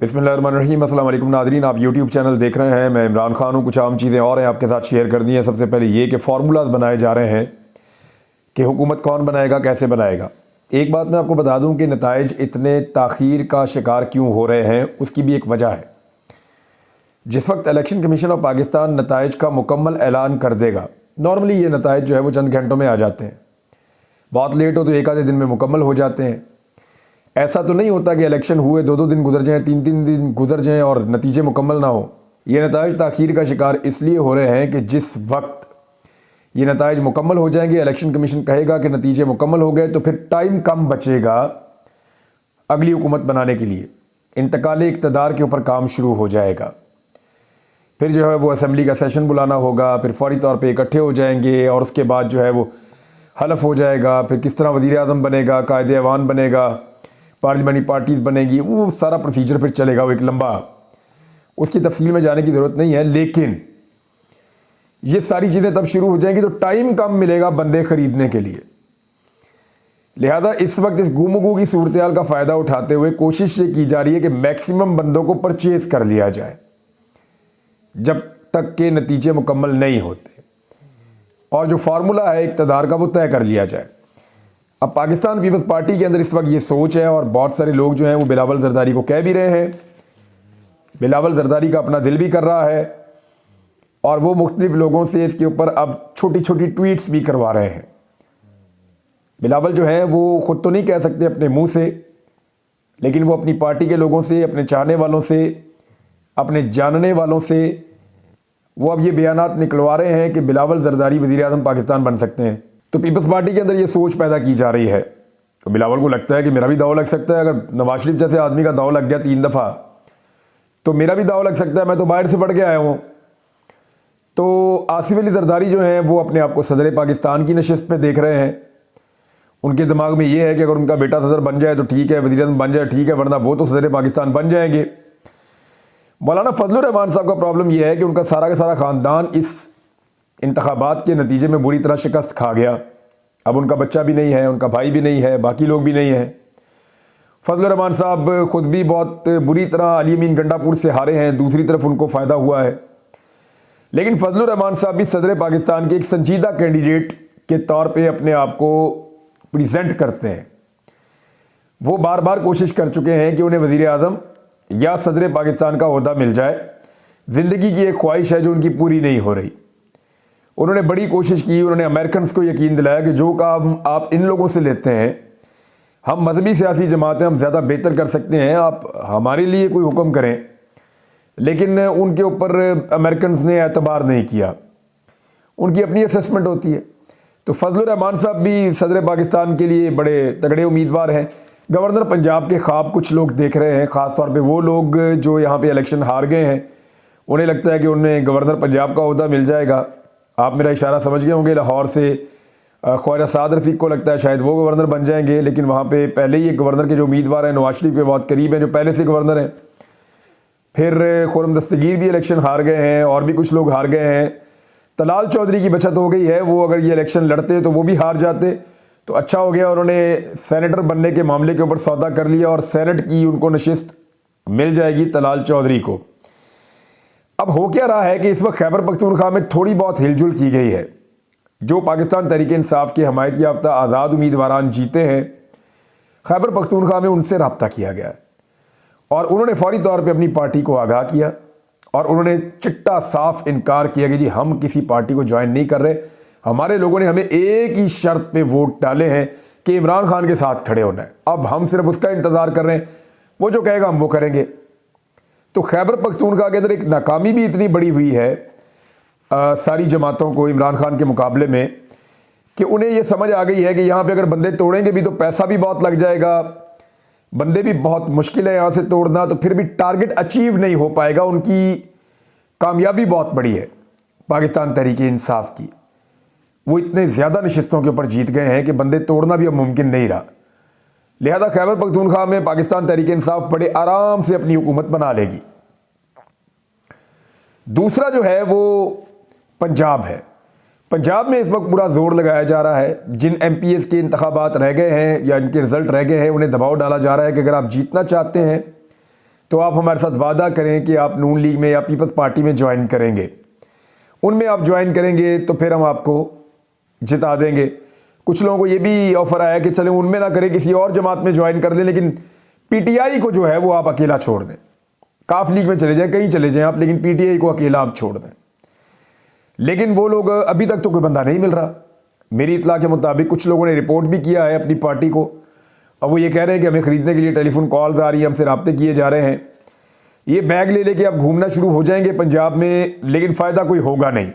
बिस्मिल्लाहिर्रहमानिर्रहीम। अस्सलाम वालेकुम नादरीन, आप यूट्यूब चैनल देख रहे हैं। मैं इमरान खान हूँ। कुछ आम चीज़ें और हैं आपके साथ शेयर कर दी हैं। सबसे पहले ये कि फार्मूलाज बनाए जा रहे हैं कि हुकूमत कौन बनाएगा, कैसे बनाएगा। एक बात मैं आपको बता दूं कि नताइज इतने ताख़ीर का शिकार क्यों हो रहे हैं, उसकी भी एक वजह है। जिस वक्त इलेक्शन कमीशन ऑफ पाकिस्तान नताइज का मुकम्मल ऐलान कर देगा, नॉर्मली ये नताइज जो है वो चंद घंटों में आ जाते हैं, बहुत लेट हो तो एक आधे दिन में मुकम्मल हो जाते हैं। ऐसा तो नहीं होता कि इलेक्शन हुए 2-2 दिन गुजर जाएं, 3-3 दिन गुजर जाएं और नतीजे मुकम्मल ना हो। ये नताइज ताख़ीर का शिकार इसलिए हो रहे हैं कि जिस वक्त ये नताइज मुकम्मल हो जाएंगे, इलेक्शन कमीशन कहेगा कि नतीजे मुकम्मल हो गए, तो फिर टाइम कम बचेगा अगली हुकूमत बनाने के लिए। इंतकाली इक़्तिदार के ऊपर काम शुरू हो जाएगा। फिर जो है वो असम्बली का सेशन बुलाना होगा, फिर फौरी तौर पे इकट्ठे हो जाएंगे और उसके बाद जो है वो हलफ हो जाएगा। फिर किस तरह वज़ीर आज़म बनेगा, कायदे ऐवान बनेगा, पार्लियामेंट्री पार्टीज़ बनेगी, वो सारा प्रोसीजर फिर चलेगा। वो एक लंबा, उसकी तफसील में जाने की ज़रूरत नहीं है। लेकिन ये सारी चीज़ें तब शुरू हो जाएंगी तो टाइम कम मिलेगा बंदे ख़रीदने के लिए। लिहाजा इस वक्त इस गुमगू की सूरत हाल का फ़ायदा उठाते हुए कोशिश ये की जा रही है कि मैक्सिमम बंदों को परचेज़ कर लिया जाए जब तक के नतीजे मुकम्मल नहीं होते, और जो फार्मूला है इक़्तिदार का वो तय कर लिया जाए। अब पाकिस्तान पीपल्स पार्टी के अंदर इस वक्त ये सोच है, और बहुत सारे लोग जो हैं वो बिलावल जरदारी को कह भी रहे हैं। बिलावल जरदारी का अपना दिल भी कर रहा है और वो मुख्तलिफ लोगों से इसके ऊपर अब छोटी छोटी ट्वीट्स भी करवा रहे हैं। बिलावल जो है वो ख़ुद तो नहीं कह सकते अपने मुंह से, लेकिन वो अपनी पार्टी के लोगों से, अपने चाहने वालों से, अपने जानने वालों से वो अब ये बयानात निकलवा रहे हैं कि बिलावल जरदारी वज़ीर आज़म पाकिस्तान बन सकते हैं। तो पीपल्स पार्टी के अंदर ये सोच पैदा की जा रही है। तो बिलावल को लगता है कि मेरा भी दाव लग सकता है। अगर नवाज शरीफ जैसे आदमी का दाव लग गया 3 दफ़ा, तो मेरा भी दाव लग सकता है। मैं तो बाहर से पढ़ के आया हूँ। तो आसिफ अली जरदारी जो हैं वो अपने आप को सदर पाकिस्तान की नशिस्त पे देख रहे हैं। उनके दिमाग में ये है कि अगर उनका बेटा सदर बन जाए तो ठीक है, वज़ीर आज़म बन जाए ठीक है, वरना वो तो सदर पाकिस्तान बन जाएंगे। मौलाना फजलुर रहमान साहब का प्रॉब्लम यह है कि उनका सारा का सारा ख़ानदान इस इंतखाबात के नतीजे में बुरी तरह शिकस्त खा गया। अब उनका बच्चा भी नहीं है, उनका भाई भी नहीं है, बाकी लोग भी नहीं हैं। फजलुर रहमान साहब ख़ुद भी बहुत बुरी तरह अली अमीन गंडापुर से हारे हैं, दूसरी तरफ उनको फ़ायदा हुआ है। लेकिन फजलुर रहमान साहब भी सदर पाकिस्तान के एक संजीदा कैंडिडेट के तौर पे अपने आप को प्रेजेंट करते हैं। वो बार बार कोशिश कर चुके हैं कि उन्हें वज़ीर आज़म या सदर पाकिस्तान का ओहदा मिल जाए। ज़िंदगी की एक ख्वाहिश है जो उनकी पूरी नहीं हो रही। उन्होंने बड़ी कोशिश की, उन्होंने अमेरिकन को यकीन दिलाया कि जो काम आप इन लोगों से लेते हैं, हम मजहबी सियासी जमातें हम ज़्यादा बेहतर कर सकते हैं, आप हमारे लिए कोई हुक्म करें। लेकिन उनके ऊपर अमेरिकन ने एतबार नहीं किया, उनकी अपनी असेसमेंट होती है। तो फजलुर रहमान साहब भी सदर पाकिस्तान के लिए बड़े तगड़े उम्मीदवार हैं। गवर्नर पंजाब के ख्वाब कुछ लोग देख रहे हैं, ख़ास तौर पे वो लोग जो यहाँ पे इलेक्शन हार गए हैं। उन्हें लगता है कि उन्हें गवर्नर पंजाब का ओहदा मिल जाएगा। आप मेरा इशारा समझ गए होंगे। लाहौर से ख्वाजा साद रफ़ीक को लगता है शायद वो गवर्नर बन जाएंगे, लेकिन वहाँ पे पहले ही एक गवर्नर के जो उम्मीदवार हैं नवाज शरीफ के बहुत करीब हैं, जो पहले से गवर्नर हैं। फिर खुर्रम दस्तगीर भी इलेक्शन हार गए हैं और भी कुछ लोग हार गए हैं। तलाल चौधरी की बचत हो गई है, वो अगर ये इलेक्शन लड़ते तो वो भी हार जाते, तो अच्छा हो गया। उन्होंने सेनेटर बनने के मामले के ऊपर सौदा कर लिया और सेनेट की उनको नशिस्त मिल जाएगी तलाल चौधरी को। अब हो क्या रहा है कि इस वक्त खैबर पख्तूनख्वा में थोड़ी बहुत हिलजुल की गई है। जो पाकिस्तान तहरीक इंसाफ के हमायत याफ्ता आज़ाद उम्मीदवारान जीते हैं, खैबर पख्तूनख्वा में उनसे रब्ता किया गया है और उन्होंने फौरी तौर पे अपनी पार्टी को आगाह किया और उन्होंने चिट्टा साफ इनकार किया कि जी हम किसी पार्टी को ज्वाइन नहीं कर रहे। हमारे लोगों ने हमें एक ही शर्त पे वोट डाले हैं कि इमरान खान के साथ खड़े होना है। अब हम सिर्फ उसका इंतज़ार कर रहे हैं, वो जो कहेगा हम वो करेंगे। तो खैबर पख्तूनख्वा के अंदर एक नाकामी भी इतनी बड़ी हुई है सारी जमातों को इमरान खान के मुकाबले में, कि उन्हें ये समझ आ गई है कि यहाँ पे अगर बंदे तोड़ेंगे भी तो पैसा भी बहुत लग जाएगा, बंदे भी बहुत मुश्किल है यहाँ से तोड़ना, तो फिर भी टारगेट अचीव नहीं हो पाएगा। उनकी कामयाबी बहुत बड़ी है पाकिस्तान तहरीक इंसाफ की। वो इतने ज़्यादा नशिस्तों के ऊपर जीत गए हैं कि बंदे तोड़ना भी अब मुमकिन नहीं रहा। लिहाजा खैबर पख्तूनख्वा में पाकिस्तान तहरीक इंसाफ बड़े आराम से अपनी हुकूमत बना लेगी। दूसरा जो है वो पंजाब है। पंजाब में इस वक्त पूरा जोर लगाया जा रहा है। जिन MPs के इंतखाबात रह गए हैं या इनके रिजल्ट रह गए हैं, उन्हें दबाव डाला जा रहा है कि अगर आप जीतना चाहते हैं तो आप हमारे साथ वादा करें कि आप नून लीग में या पीपल्स पार्टी में ज्वाइन करेंगे। उनमें आप ज्वाइन करेंगे तो फिर हम आपको जिता देंगे। कुछ लोगों को ये भी ऑफर आया कि चले उनमें ना करें, किसी और जमात में ज्वाइन कर दें, लेकिन पीटीआई को जो है वो आप अकेला छोड़ दें। काफ लीग में चले जाएं, कहीं चले जाएं आप, लेकिन पीटीआई को अकेला आप छोड़ दें। लेकिन वो लोग, अभी तक तो कोई बंदा नहीं मिल रहा। मेरी इत्तला के मुताबिक कुछ लोगों ने रिपोर्ट भी किया है अपनी पार्टी को, और वो ये कह रहे हैं कि हमें ख़रीदने के लिए टेलीफोन कॉल्स आ रही हैं, हमसे रब्ते किए जा रहे हैं। ये बैग ले लेके आप घूमना शुरू हो जाएंगे पंजाब में, लेकिन फ़ायदा कोई होगा नहीं।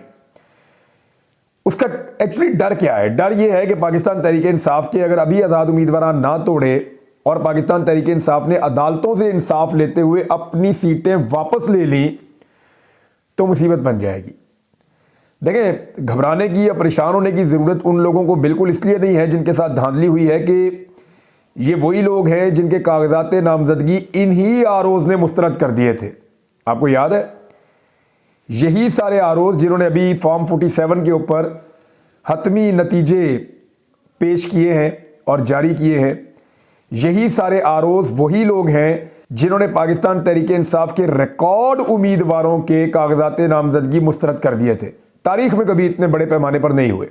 उसका एक्चुअली डर क्या है? डर ये है कि पाकिस्तान तहरीक-ए-इंसाफ के अगर अभी आज़ाद उम्मीदवार ना तोड़े और पाकिस्तान तहरीक-ए-इंसाफ ने अदालतों से इंसाफ लेते हुए अपनी सीटें वापस ले ली तो मुसीबत बन जाएगी। देखें, घबराने की या परेशान होने की ज़रूरत उन लोगों को बिल्कुल इसलिए नहीं है जिनके साथ धांधली हुई है कि ये वही लोग हैं जिनके कागजात नामजदगी इन्हीं आरोज ने मुस्तरद कर दिए थे। आपको याद है, यही सारे आरोज जिन्होंने अभी फॉर्म 47 के ऊपर हतमी नतीजे पेश किए हैं और जारी किए हैं, यही सारे आरोज वही लोग हैं जिन्होंने पाकिस्तान तहरीक-ए-इंसाफ के रिकॉर्ड उम्मीदवारों के कागजात नामजदगी मुस्तरद कर दिए थे। तारीख में कभी इतने बड़े पैमाने पर नहीं हुए,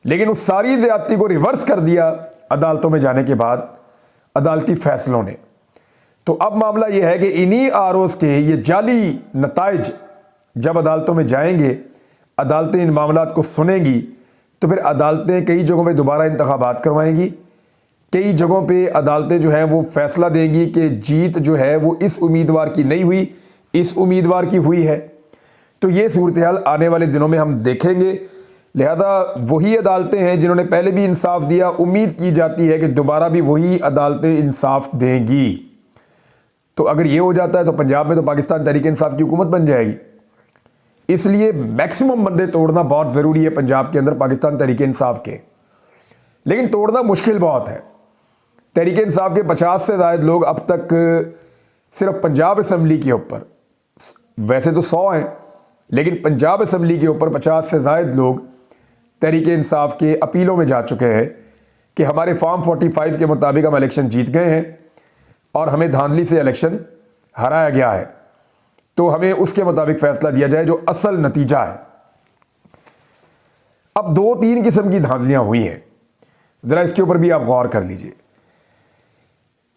लेकिन उस सारी ज्यादती को रिवर्स कर दिया अदालतों में जाने के बाद अदालती फैसलों ने। तो अब मामला यह है कि इन्हीं आरोज के ये जाली नताइज जब अदालतों में जाएंगे, अदालतें इन मामलात को सुनेंगी, तो फिर अदालतें कई जगहों पे दोबारा इंतखाबात करवाएंगी। कई जगहों पे अदालतें जो हैं वो फैसला देंगी कि जीत जो है वो इस उम्मीदवार की नहीं हुई, इस उम्मीदवार की हुई है। तो ये सूरत हाल आने वाले दिनों में हम देखेंगे। लिहाजा वही अदालतें हैं जिन्होंने पहले भी इंसाफ दिया, उम्मीद की जाती है कि दोबारा भी वही अदालतें इंसाफ देंगी। तो अगर ये हो जाता है तो पंजाब में तो पाकिस्तान तहरीक-ए-इंसाफ की हुकूमत बन जाएगी। इसलिए मैक्सिमम बंदे तोड़ना बहुत ज़रूरी है पंजाब के अंदर पाकिस्तान तहरीक-ए-इंसाफ के, लेकिन तोड़ना मुश्किल बहुत है। तहरीक-ए-इंसाफ के 50 से ज़ायद लोग अब तक सिर्फ पंजाब असम्बली के ऊपर, वैसे तो 100 हैं, लेकिन पंजाब असम्बली के ऊपर 50 से ज़ायद लोग तहरीक-ए-इंसाफ के अपीलों में जा चुके हैं कि हमारे फॉर्म 45 के मुताबिक हम इलेक्शन जीत गए हैं और हमें धांधली से इलेक्शन हराया गया है, तो हमें उसके मुताबिक फैसला दिया जाए जो असल नतीजा है। अब 2-3 किस्म की धांधलियां हुई हैं, ज़रा इसके ऊपर भी आप गौर कर लीजिए।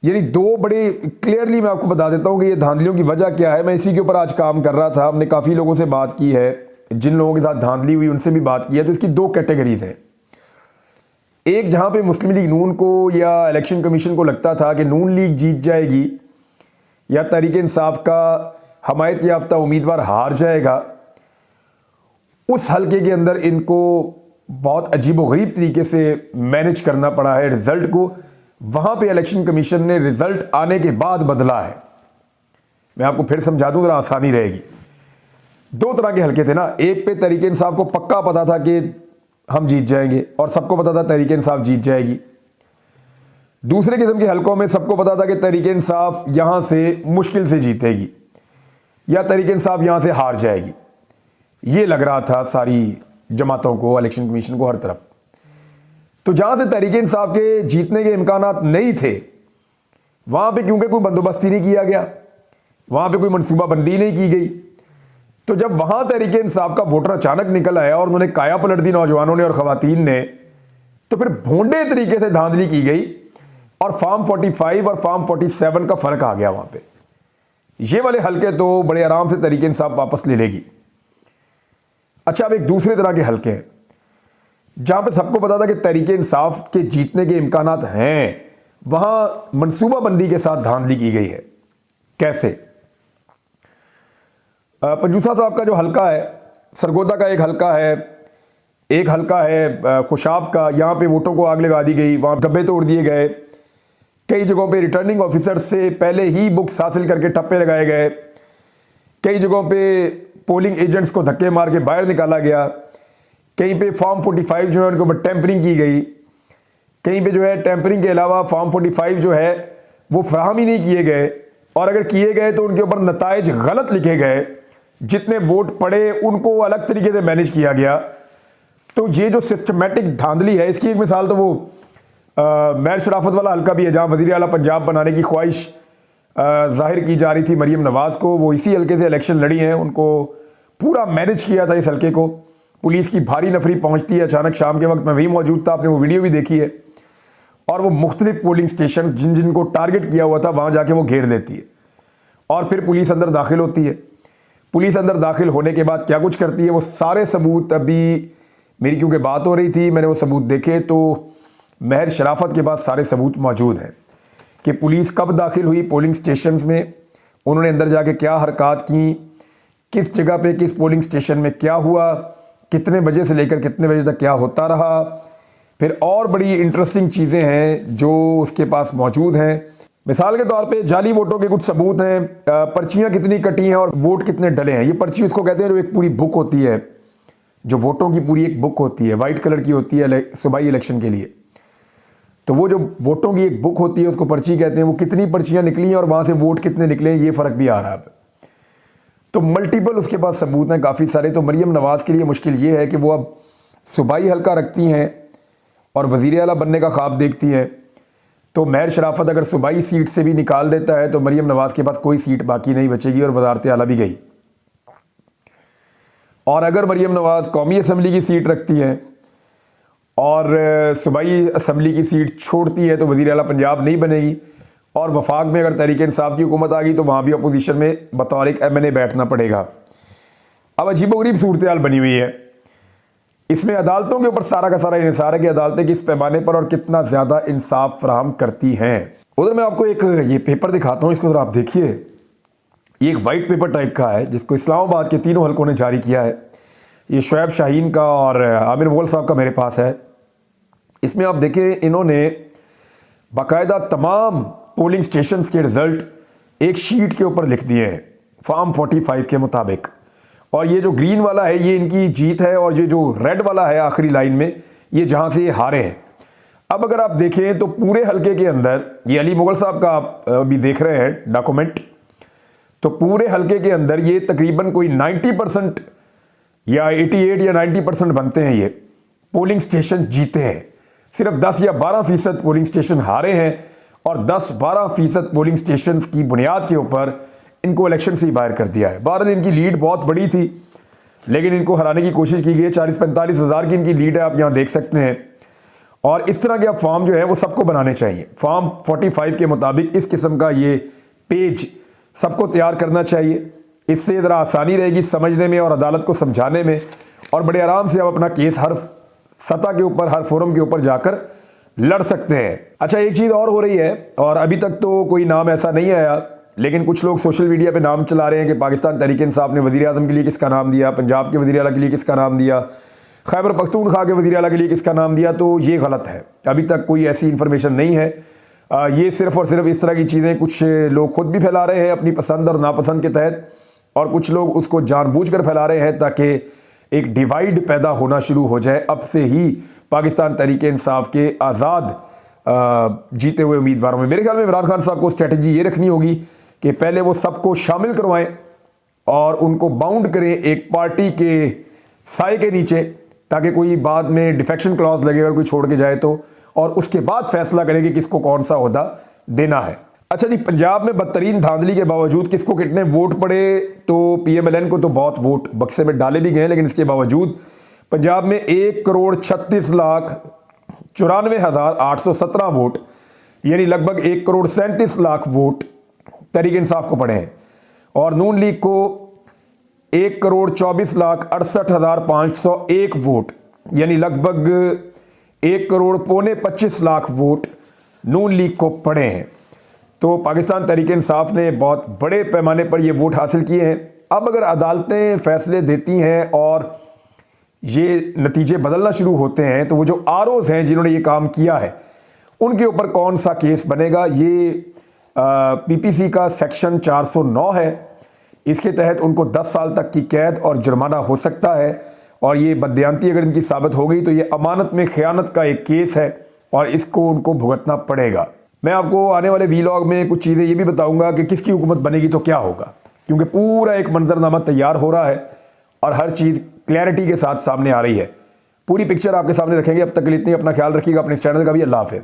यानी दो बड़े क्लियरली मैं आपको बता देता हूं कि ये धांधलियों की वजह क्या है। मैं इसी के ऊपर आज काम कर रहा था, हमने काफ़ी लोगों से बात की है, जिन लोगों के साथ धांधली हुई उनसे भी बात की है। तो इसकी 2 कैटेगरीज हैं। एक, जहां पे मुस्लिम लीग नून को या इलेक्शन कमीशन को लगता था कि नून लीग जीत जाएगी या तहरीक-ए-इंसाफ का हमायत याफ्ता उम्मीदवार हार जाएगा, उस हलके के अंदर इनको बहुत अजीबोगरीब तरीके से मैनेज करना पड़ा है रिजल्ट को। वहां पे इलेक्शन कमीशन ने रिजल्ट आने के बाद बदला है। मैं आपको फिर समझा दूं, जरा आसानी रहेगी। 2 तरह के हलके थे ना, एक पे तहरीक-ए-इंसाफ को पक्का पता था कि हम जीत जाएंगे और सबको पता था तहरीक-ए-इंसाफ जीत जाएगी। दूसरे किस्म के हलकों में सबको पता था कि तहरीक-ए-इंसाफ यहां से मुश्किल से जीतेगी या तहरीक-ए-इंसाफ यहां से हार जाएगी। ये लग रहा था सारी जमातों को, इलेक्शन कमीशन को, हर तरफ। तो जहां से तहरीक-ए-इंसाफ के जीतने के इम्कानात नहीं थे, वहां पे क्योंकि कोई बंदोबस्ती नहीं किया गया, वहां पे कोई मनसूबाबंदी नहीं की गई, तो जब वहां तहरीक-ए-इंसाफ का वोटर अचानक निकल आया और उन्होंने काया पलट दी नौजवानों ने और खवातीन ने, तो फिर भोंडे तरीके से धांधली की गई और फॉर्म 45 और फॉर्म 47 का फर्क आ गया वहां पे। ये वाले हलके तो बड़े आराम से तहरीक-ए-इंसाफ वापस ले लेगी। अच्छा, अब एक दूसरे तरह के हलके हैं जहां पे सबको पता था कि तहरीक-ए-इंसाफ के जीतने के इम्कानात हैं, वहां मनसूबाबंदी के साथ धांधली की गई है। कैसे? पंजूसा साहब का जो हलका है, सरगोदा का एक हलका है खुशाब का, यहां पे वोटों को आग लगा दी गई, वहां डब्बे तोड़ दिए गए, कई जगहों पे रिटर्निंग ऑफिसर से पहले ही बुक्स हासिल करके टप्पे लगाए गए, कई जगहों पे पोलिंग एजेंट्स को धक्के मार के बाहर निकाला गया, कहीं पे फॉर्म 45 जो है उनके ऊपर टेम्परिंग की गई, कहीं पे जो है टेम्परिंग के अलावा फॉर्म 45 जो है वो फराहम ही नहीं किए गए, और अगर किए गए तो उनके ऊपर नताइज गलत लिखे गए, जितने वोट पड़े उनको अलग तरीके से मैनेज किया गया। तो ये जो सिस्टमेटिक धांधली है, इसकी एक मिसाल तो वो महर शराफत वाला हल्का भी है, जहां वजीर आला पंजाब बनाने की ख्वाहिश जाहिर की जा रही थी मरीम नवाज़ को। वो इसी हल्के से इलेक्शन लड़ी हैं, उनको पूरा मैनेज किया था इस हल्के को। पुलिस की भारी नफरी पहुंचती है अचानक शाम के वक्त, मैं वहीं मौजूद था, आपने वो वीडियो भी देखी है। और वो मुख्तलिफ पोलिंग स्टेशन जिनको टारगेट किया हुआ था वहां जाके वो घेर लेती है और फिर पुलिस अंदर दाखिल होती है। पुलिस अंदर दाखिल होने के बाद क्या कुछ करती है वो सारे सबूत, अभी मेरी क्योंकि बात हो रही थी मैंने वो सबूत देखे तो महर शराफत के पास सारे सबूत मौजूद हैं कि पुलिस कब दाखिल हुई पोलिंग स्टेशन में, उन्होंने अंदर जाके क्या हरकत की, किस जगह पे किस पोलिंग स्टेशन में क्या हुआ, कितने बजे से लेकर कितने बजे तक क्या होता रहा। फिर और बड़ी इंटरेस्टिंग चीज़ें हैं जो उसके पास मौजूद हैं। मिसाल के तौर पे जाली वोटों के कुछ सबूत हैं, पर्चियाँ कितनी कटी हैं और वोट कितने डले हैं। ये पर्ची उसको कहते हैं जो एक पूरी बुक होती है, जो वोटों की पूरी एक बुक होती है, वाइट कलर की होती है सूबाई इलेक्शन के लिए। तो वो जो वोटों की एक बुक होती है उसको पर्ची कहते हैं। वो कितनी पर्चियाँ निकली हैं और वहाँ से वोट कितने निकले हैं ये फ़र्क भी आ रहा है। तो मल्टीपल उसके पास सबूत हैं काफ़ी सारे। तो मरीम नवाज़ के लिए मुश्किल ये है कि वो अब सूबाई हल्का रखती हैं और वज़ीर आला बनने का ख्वाब देखती हैं। तो महर शराफत अगर सूबाई सीट से भी निकाल देता है तो मरीम नवाज़ के पास कोई सीट बाकी नहीं बचेगी और वज़ारत आला भी गई। और अगर मरीम नवाज़ कौमी असम्बली की सीट रखती हैं और सूबाई असम्बली की सीट छोड़ती है तो वज़ीर आला पंजाब नहीं बनेगी। और वफाक में अगर तहरीक इंसाफ की हुकूमत आ गई तो वहाँ भी अपोजिशन में बतौर एक MNA बैठना पड़ेगा। अब अजीबोगरीब सूरत हाल बनी हुई है। इसमें अदालतों के ऊपर सारा का सारा इंसार है कि अदालतें किस पैमाने पर और कितना ज़्यादा इंसाफ फराहम करती हैं। उधर मैं आपको एक ये पेपर दिखाता हूँ, इसको ज़रा आप देखिए। ये एक वाइट पेपर टाइप का है जिसको इस्लामाबाद के तीनों हल्कों ने जारी किया है। ये शुएब शाहीन का और आमिर मुगल साहब का मेरे पास है। इसमें आप देखें इन्होंने बाकायदा तमाम पोलिंग स्टेशंस के रिज़ल्ट एक शीट के ऊपर लिख दिए हैं फॉर्म 45 के मुताबिक। और ये जो ग्रीन वाला है ये इनकी जीत है और ये जो रेड वाला है आखिरी लाइन में ये जहाँ से ये हारे हैं। अब अगर आप देखें तो पूरे हल्के के अंदर ये अली मुगल साहब का आप अभी देख रहे हैं डॉक्यूमेंट, तो पूरे हल्के के अंदर ये तकरीबन कोई 90% या 88 या 90% बनते हैं ये पोलिंग स्टेशन जीते हैं। सिर्फ 10 या 12% पोलिंग स्टेशन हारे हैं और 10-12% पोलिंग स्टेशन की बुनियाद के ऊपर इनको इलेक्शन से ही बाहर कर दिया है। बहरहाल इनकी लीड बहुत बड़ी थी लेकिन इनको हराने की कोशिश की गई है। 40-45 हज़ार की इनकी लीड है, आप यहाँ देख सकते हैं। और इस तरह के अब फॉर्म जो है वो सबको बनाने चाहिए। फॉर्म 45 के मुताबिक इस किस्म का ये पेज सबको तैयार करना चाहिए। इससे ज़रा आसानी रहेगी समझने में और अदालत को समझाने में, और बड़े आराम से आप अपना केस हर सतह के ऊपर हर फोरम के ऊपर जाकर लड़ सकते हैं। अच्छा, एक चीज़ और हो रही है और अभी तक तो कोई नाम ऐसा नहीं आया लेकिन कुछ लोग सोशल मीडिया पे नाम चला रहे हैं कि पाकिस्तान तहरीक इंसाफ ने वज़ीर आज़म के लिए किसका नाम दिया, पंजाब के वज़ीर आला के लिए किसका नाम दिया, खैबर पख्तूनख्वा के वज़ीर आला के लिए किसका नाम दिया। तो ये गलत है, अभी तक कोई ऐसी इन्फॉर्मेशन नहीं है। ये सिर्फ और सिर्फ इस तरह की चीज़ें कुछ लोग खुद भी फैला रहे हैं अपनी पसंद और नापसंद के तहत, और कुछ लोग उसको जानबूझकर फैला रहे हैं ताकि एक डिवाइड पैदा होना शुरू हो जाए। अब से ही पाकिस्तान तहरीक इंसाफ के आज़ाद जीते हुए उम्मीदवारों में मेरे ख्याल में इमरान खान साहब को स्ट्रेटजी ये रखनी होगी कि पहले वो सबको शामिल करवाएं और उनको बाउंड करें एक पार्टी के साए के नीचे, ताकि कोई बाद में डिफेक्शन क्लॉज लगे अगर कोई छोड़ के जाए तो, और उसके बाद फैसला करें कि किसको कौन सा ओहदा देना है। अच्छा जी, पंजाब में बदतरीन धांधली के बावजूद किसको कितने वोट पड़े, तो PMLN को तो बहुत वोट बक्से में डाले भी गए, लेकिन इसके बावजूद पंजाब में 1,36,94,817 वोट यानी लगभग 1,37,00,000 वोट तहरीक इंसाफ को पड़े हैं, और नून लीग को 1,24,68,501 वोट यानी लगभग 1,25,00,000 वोट नून लीग को पड़े हैं। तो पाकिस्तान तहरीक इंसाफ ने बहुत बड़े पैमाने पर ये वोट हासिल किए हैं। अब अगर अदालतें फैसले देती हैं और ये नतीजे बदलना शुरू होते हैं तो वो जो ROs हैं जिन्होंने ये काम किया है उनके ऊपर कौन सा केस बनेगा। ये PPC का सेक्शन 409 है, इसके तहत उनको 10 साल तक की कैद और जुर्माना हो सकता है, और ये बददियानती अगर इनकी साबित हो गई तो ये अमानत में खयानत का एक केस है और इसको उनको भुगतना पड़ेगा। मैं आपको आने वाले वीलॉग में कुछ चीज़ें ये भी बताऊंगा कि किसकी हुकूमत बनेगी तो क्या होगा, क्योंकि पूरा एक मंजरनामा तैयार हो रहा है और हर चीज़ क्लैरिटी के साथ सामने आ रही है। पूरी पिक्चर आपके सामने रखेंगे। अब तक के लिए इतनी, अपना ख्याल रखिएगा, अपने इस चैनल का भी। अल्लाह हाफ़िज़।